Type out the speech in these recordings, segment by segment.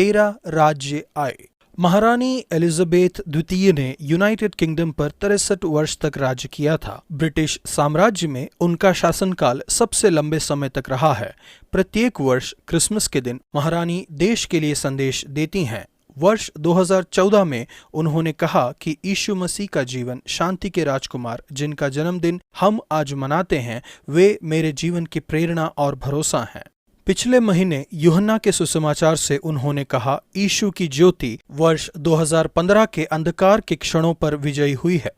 तेरा राज्य आए। महारानी एलिजाबेथ द्वितीय ने यूनाइटेड किंगडम पर 63 वर्ष तक राज्य किया था। ब्रिटिश साम्राज्य में उनका शासनकाल सबसे लंबे समय तक रहा है। प्रत्येक वर्ष क्रिसमस के दिन महारानी देश के लिए संदेश देती हैं। वर्ष 2014 में उन्होंने कहा कि यीशु मसीह का जीवन शांति के राजकुमार जिनका जन्मदिन हम आज मनाते हैं, वे मेरे जीवन की प्रेरणा और भरोसा हैं। पिछले महीने यूहन्ना के सुसमाचार से उन्होंने कहा, यीशु की ज्योति वर्ष 2015 के अंधकार के क्षणों पर विजयी हुई है।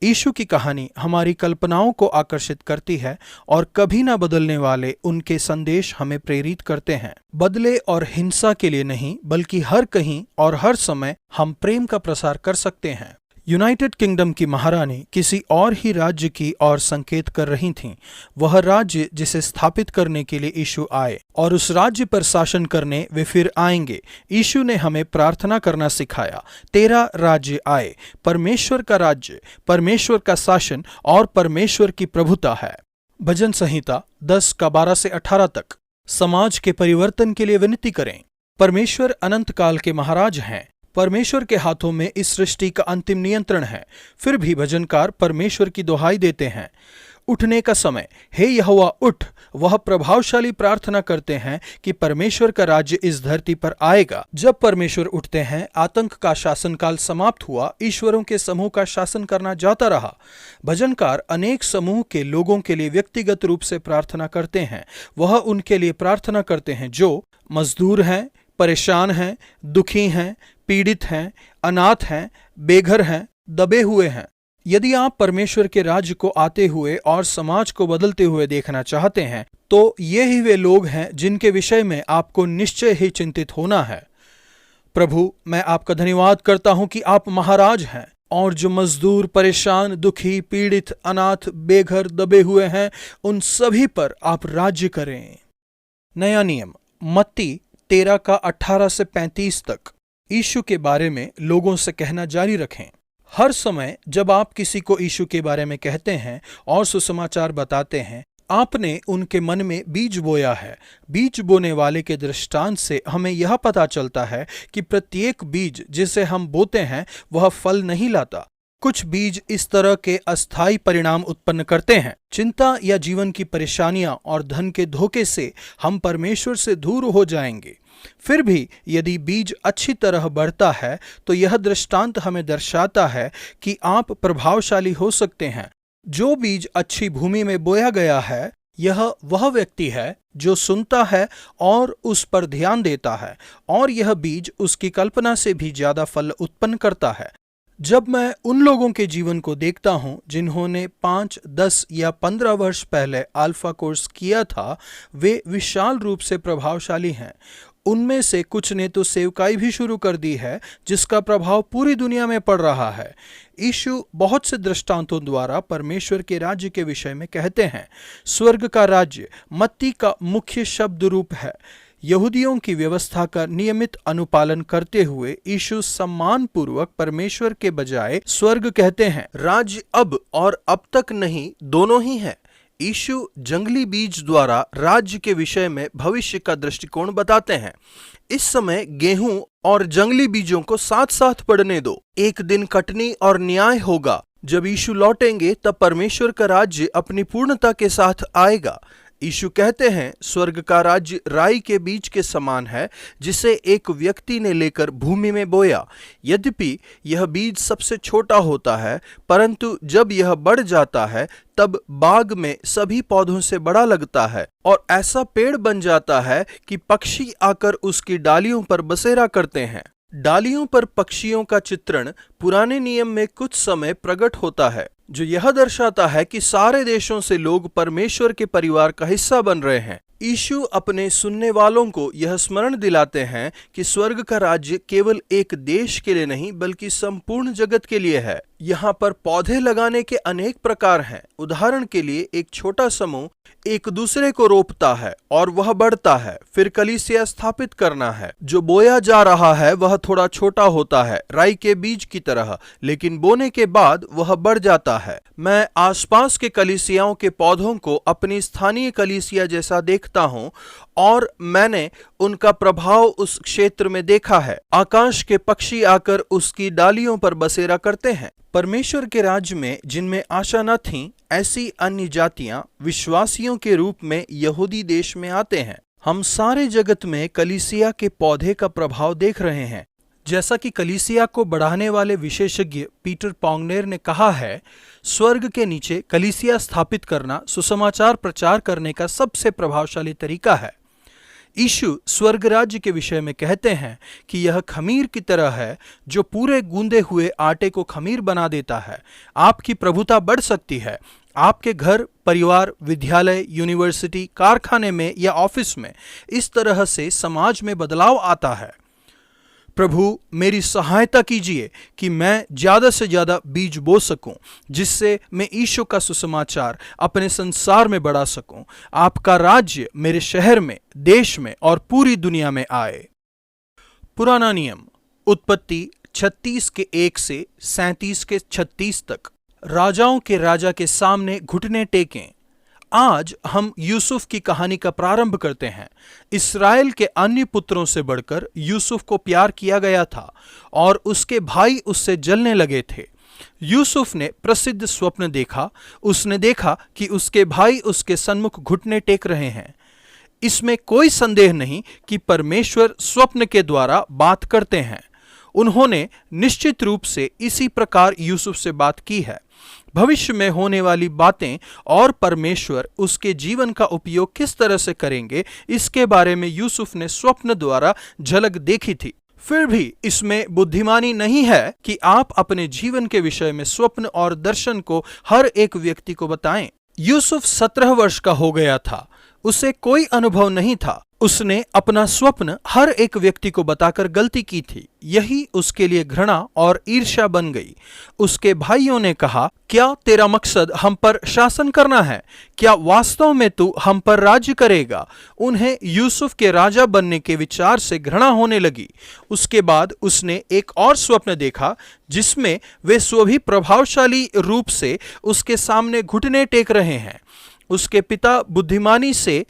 यीशु की कहानी हमारी कल्पनाओं को आकर्षित करती है और कभी न बदलने वाले उनके संदेश हमें प्रेरित करते हैं। बदले और हिंसा के लिए नहीं, बल्कि हर कहीं और हर समय हम प्रेम का प्रसार कर सकते हैं। यूनाइटेड किंगडम की महारानी किसी और ही राज्य की ओर संकेत कर रही थीं। वह राज्य जिसे स्थापित करने के लिए यीशु आए और उस राज्य पर शासन करने वे फिर आएंगे। यीशु ने हमें प्रार्थना करना सिखाया, तेरा राज्य आए। परमेश्वर का राज्य, परमेश्वर का शासन और परमेश्वर की प्रभुता है। भजन संहिता 10 का 12 से 18 तक। समाज के परिवर्तन के लिए विनती करें। परमेश्वर अनंत काल के महाराज हैं। परमेश्वर के हाथों में इस सृष्टि का अंतिम नियंत्रण है। फिर भी भजनकार परमेश्वर की दुहाई देते हैं। उठने का समय, हे यहोवा उठ। वह प्रभावशाली प्रार्थना करते हैं कि परमेश्वर का राज्य इस धरती पर आएगा। जब परमेश्वर उठते हैं, आतंक का शासनकाल समाप्त हुआ। ईश्वरों के समूह का शासन करना जाता रहा। भजनकार अनेक समूह के लोगों के लिए व्यक्तिगत रूप से प्रार्थना करते हैं। वह उनके लिए प्रार्थना करते हैं जो मजदूर हैं, परेशान हैं, दुखी हैं, पीड़ित हैं, अनाथ हैं, बेघर हैं, दबे हुए हैं। यदि आप परमेश्वर के राज्य को आते हुए और समाज को बदलते हुए देखना चाहते हैं, तो ये ही वे लोग हैं जिनके विषय में आपको निश्चय ही चिंतित होना है। प्रभु, मैं आपका धन्यवाद करता हूं कि आप महाराज हैं और जो मजदूर, परेशान, दुखी, पीड़ित, अनाथ, बेघर, दबे हुए हैं, उन सभी पर आप राज्य करें। नया नियम मत्ती 13 का 18 से 35 तक। यीशु के बारे में लोगों से कहना जारी रखें। हर समय जब आप किसी को यीशु के बारे में कहते हैं और सुसमाचार बताते हैं, आपने उनके मन में बीज बोया है। बीज बोने वाले के दृष्टांत से हमें यह पता चलता है कि प्रत्येक बीज जिसे हम बोते हैं वह फल नहीं लाता। कुछ बीज इस तरह के अस्थायी परिणाम उत्पन्न करते हैं। चिंता या जीवन की परेशानियां और धन के धोखे से हम परमेश्वर से दूर हो जाएंगे। फिर भी यदि बीज अच्छी तरह बढ़ता है तो यह दृष्टांत हमें दर्शाता है कि आप प्रभावशाली हो सकते हैं। जो बीज अच्छी भूमि में बोया गया है, यह वह व्यक्ति है जो सुनता है और उस पर ध्यान देता है, और यह बीज उसकी कल्पना से भी ज्यादा फल उत्पन्न करता है। जब मैं उन लोगों के जीवन को देखता हूं जिन्होंने 5, 10 या 15 वर्ष पहले अल्फा कोर्स किया था, वे विशाल रूप से प्रभावशाली हैं। उनमें से कुछ ने तो सेवकाई भी शुरू कर दी है, जिसका प्रभाव पूरी दुनिया में पड़ रहा है। यीशु बहुत से दृष्टांतों द्वारा परमेश्वर के राज्य के विषय में कहते हैं। स्वर्ग का राज्य मत्ती का मुख्य शब्द रूप है। यहूदियों की व्यवस्था का नियमित अनुपालन करते हुए यीशु सम्मान पूर्वक परमेश्वर के बजाय स्वर्ग कहते हैं। राज्य अब और अब तक नहीं, दोनों ही है। यीशु जंगली बीज द्वारा राज्य के विषय में भविष्य का दृष्टिकोण बताते हैं। इस समय गेहूं और जंगली बीजों को साथ साथ बढ़ने दो। एक दिन कटनी और न्याय होगा। जब यीशु लौटेंगे तब परमेश्वर का राज्य अपनी पूर्णता के साथ आएगा। यीशु कहते हैं, स्वर्ग का राज्य राई के बीज के समान है जिसे एक व्यक्ति ने लेकर भूमि में बोया। यद्यपि यह बीज सबसे छोटा होता है, परंतु जब यह बढ़ जाता है तब बाग में सभी पौधों से बड़ा लगता है और ऐसा पेड़ बन जाता है कि पक्षी आकर उसकी डालियों पर बसेरा करते हैं। डालियों पर पक्षियों का चित्रण पुराने नियम में कुछ समय प्रकट होता है, जो यह दर्शाता है कि सारे देशों से लोग परमेश्वर के परिवार का हिस्सा बन रहे हैं। यीशु अपने सुनने वालों को यह स्मरण दिलाते हैं कि स्वर्ग का राज्य केवल एक देश के लिए नहीं, बल्कि संपूर्ण जगत के लिए है। यहाँ पर पौधे लगाने के अनेक प्रकार हैं। उदाहरण के लिए एक छोटा समूह एक दूसरे को रोपता है और वह बढ़ता है। फिर कलीसिया स्थापित करना है। जो बोया जा रहा है वह थोड़ा छोटा होता है, राई के बीज की तरह, लेकिन बोने के बाद वह बढ़ जाता है। मैं आसपास के कलीसियाओं के पौधों को अपनी स्थानीय कलीसिया जैसा देखता हूँ और मैंने उनका प्रभाव उस क्षेत्र में देखा है। आकाश के पक्षी आकर उसकी डालियों पर बसेरा करते हैं। परमेश्वर के राज्य में जिनमें आशा न थी, ऐसी अन्य जातियां विश्वासियों के रूप में यहूदी देश में आते हैं। हम सारे जगत में कलीसिया के पौधे का प्रभाव देख रहे हैं। जैसा कि कलीसिया को बढ़ाने वाले विशेषज्ञ पीटर पोंगनेर ने कहा है, स्वर्ग के नीचे कलीसिया स्थापित करना सुसमाचार प्रचार करने का सबसे प्रभावशाली तरीका है। यीशु स्वर्ग राज्य के विषय में कहते हैं कि यह खमीर की तरह है जो पूरे गूंदे हुए आटे को खमीर बना देता है। आपकी प्रभुता बढ़ सकती है। आपके घर, परिवार, विद्यालय, यूनिवर्सिटी, कारखाने में या ऑफिस में इस तरह से समाज में बदलाव आता है। प्रभु, मेरी सहायता कीजिए कि मैं ज्यादा से ज्यादा बीज बो सकूं, जिससे मैं यीशु का सुसमाचार अपने संसार में बढ़ा सकूं। आपका राज्य मेरे शहर में, देश में और पूरी दुनिया में आए। पुराना नियम, उत्पत्ति 36 के 1 से 37 के 36 तक। राजाओं के राजा के सामने घुटने टेकें। आज हम यूसुफ की कहानी का प्रारंभ करते हैं। इस्राएल के अन्य पुत्रों से बढ़कर यूसुफ को प्यार किया गया था और उसके भाई उससे जलने लगे थे। यूसुफ ने प्रसिद्ध स्वप्न देखा। उसने देखा कि उसके भाई उसके सन्मुख घुटने टेक रहे हैं। इसमें कोई संदेह नहीं कि परमेश्वर स्वप्न के द्वारा बात करते हैं। उन्होंने निश्चित रूप से इसी प्रकार यूसुफ से बात की है। भविष्य में होने वाली बातें और परमेश्वर उसके जीवन का उपयोग किस तरह से करेंगे, इसके बारे में यूसुफ ने स्वप्न द्वारा झलक देखी थी। फिर भी इसमें बुद्धिमानी नहीं है कि आप अपने जीवन के विषय में स्वप्न और दर्शन को हर एक व्यक्ति को बताएं। यूसुफ 17 वर्ष का हो गया था। उसे कोई अनुभव नहीं था। उसने अपना स्वप्न हर एक व्यक्ति को बताकर गलती की थी। यही उसके लिए घृणा और ईर्ष्या बन गई। उसके भाइयों ने कहा, क्या तेरा मकसद हम पर शासन करना है? क्या वास्तव में तू हम पर राज्य करेगा? उन्हें यूसुफ के राजा बनने के विचार से घृणा होने लगी। उसके बाद उसने एक और स्वप्न देखा जिसमें वे सभी प्रभावशाली रूप से उसके सामने घुटने टेक रहे हैं। उसके पिता बुद्धिमानी से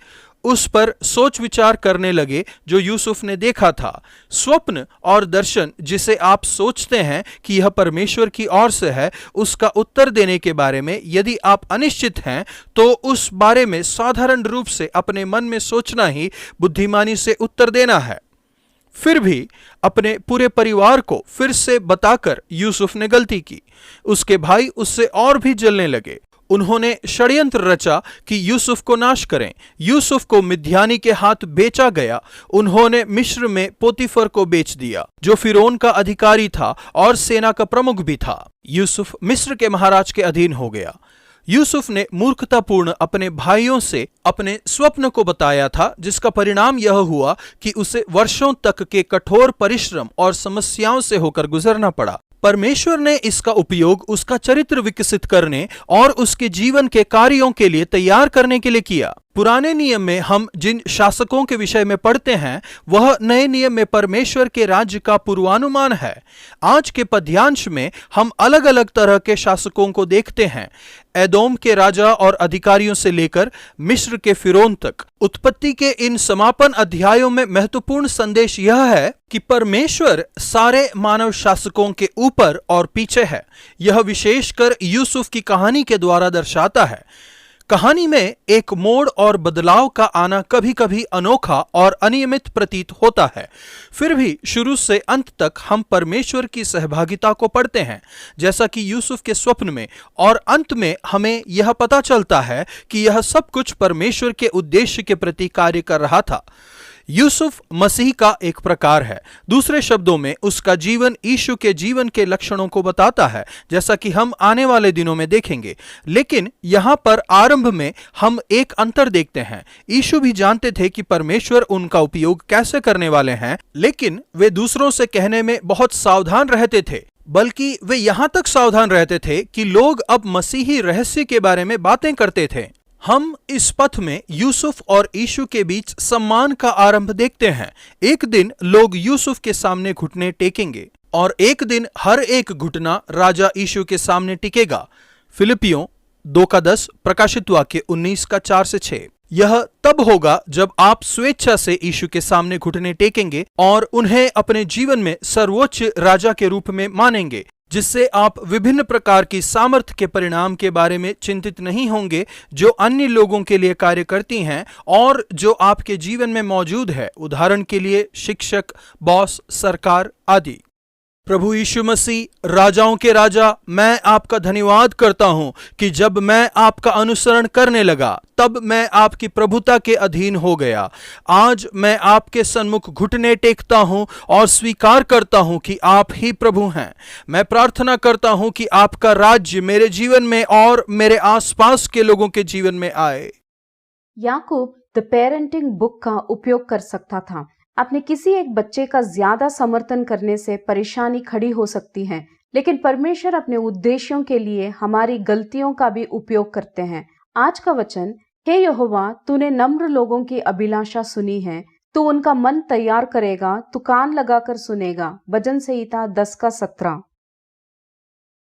उस पर सोच विचार करने लगे जो यूसुफ ने देखा था। स्वप्न और दर्शन जिसे आप सोचते हैं कि यह परमेश्वर की ओर से है, उसका उत्तर देने के बारे में यदि आप अनिश्चित हैं तो उस बारे में साधारण रूप से अपने मन में सोचना ही बुद्धिमानी से उत्तर देना है। फिर भी अपने पूरे परिवार को फिर से बताकर यूसुफ ने गलती की। उसके भाई उससे और भी जलने लगे। उन्होंने षड्यंत्र रचा कि यूसुफ को नाश करें। यूसुफ को मिद्यानी के हाथ बेचा गया। उन्होंने मिस्र में पोतीफर को बेच दिया, जो फिरौन का अधिकारी था और सेना का प्रमुख भी था। यूसुफ मिस्र के महाराज के अधीन हो गया। यूसुफ ने मूर्खतापूर्ण अपने भाइयों से अपने स्वप्न को बताया था, जिसका परिणाम यह हुआ कि उसे वर्षों तक के कठोर परिश्रम और समस्याओं से होकर गुजरना पड़ा। परमेश्वर ने इसका उपयोग उसका चरित्र विकसित करने और उसके जीवन के कार्यों के लिए तैयार करने के लिए किया। पुराने नियम में हम जिन शासकों के विषय में पढ़ते हैं वह नए नियम में परमेश्वर के राज्य का पूर्वानुमान है। आज के पद्यांश में हम अलग अलग तरह के शासकों को देखते हैं, एदोम के राजा और अधिकारियों से लेकर मिस्र के फिरौन तक। उत्पत्ति के इन समापन अध्यायों में महत्वपूर्ण संदेश यह है कि परमेश्वर सारे मानव शासकों के ऊपर और पीछे है। यह विशेषकर यूसुफ की कहानी के द्वारा दर्शाता है। कहानी में एक मोड़ और बदलाव का आना कभी कभी अनोखा और अनियमित प्रतीत होता है। फिर भी शुरू से अंत तक हम परमेश्वर की सहभागिता को पढ़ते हैं, जैसा कि यूसुफ के स्वप्न में, और अंत में हमें यह पता चलता है कि यह सब कुछ परमेश्वर के उद्देश्य के प्रति कार्य कर रहा था। यूसुफ मसीह का एक प्रकार है। दूसरे शब्दों में उसका जीवन यीशु के जीवन के लक्षणों को बताता है, जैसा कि हम आने वाले दिनों में देखेंगे। लेकिन यहाँ पर आरंभ में हम एक अंतर देखते हैं। यीशु भी जानते थे कि परमेश्वर उनका उपयोग कैसे करने वाले हैं, लेकिन वे दूसरों से कहने में बहुत सावधान रहते थे। बल्कि वे यहाँ तक सावधान रहते थे कि लोग अब मसीही रहस्य के बारे में बातें करते थे। हम इस पथ में यूसुफ और यीशु के बीच सम्मान का आरंभ देखते हैं। एक दिन लोग यूसुफ के सामने घुटने टेकेंगे और एक दिन हर एक घुटना राजा यीशु के सामने टिकेगा। फिलिपियों 2:10, प्रकाशित वाक्य 19:4-6। यह तब होगा जब आप स्वेच्छा से यीशु के सामने घुटने टेकेंगे और उन्हें अपने जीवन में सर्वोच्च राजा के रूप में मानेंगे, जिससे आप विभिन्न प्रकार की सामर्थ्य के परिणाम के बारे में चिंतित नहीं होंगे जो अन्य लोगों के लिए कार्य करती हैं और जो आपके जीवन में मौजूद है, उदाहरण के लिए शिक्षक, बॉस, सरकार आदि। प्रभु यीशु मसीह राजाओं के राजा, मैं आपका धन्यवाद करता हूं कि जब मैं आपका अनुसरण करने लगा तब मैं आपकी प्रभुता के अधीन हो गया। आज मैं आपके सन्मुख घुटने टेकता हूं और स्वीकार करता हूं कि आप ही प्रभु हैं। मैं प्रार्थना करता हूं कि आपका राज्य मेरे जीवन में और मेरे आसपास के लोगों के जीवन में आए। याकूब द पेरेंटिंग बुक का उपयोग कर सकता था। अपने किसी एक बच्चे का ज्यादा समर्थन करने से परेशानी खड़ी हो सकती है, लेकिन परमेश्वर अपने उद्देश्यों के लिए हमारी गलतियों का भी उपयोग करते हैं। आज का वचन, हे यहोवा, तूने नम्र लोगों की अभिलाषा सुनी है, तू उनका मन तैयार करेगा, तू कान लगाकर सुनेगा। भजन संहिता 10:17।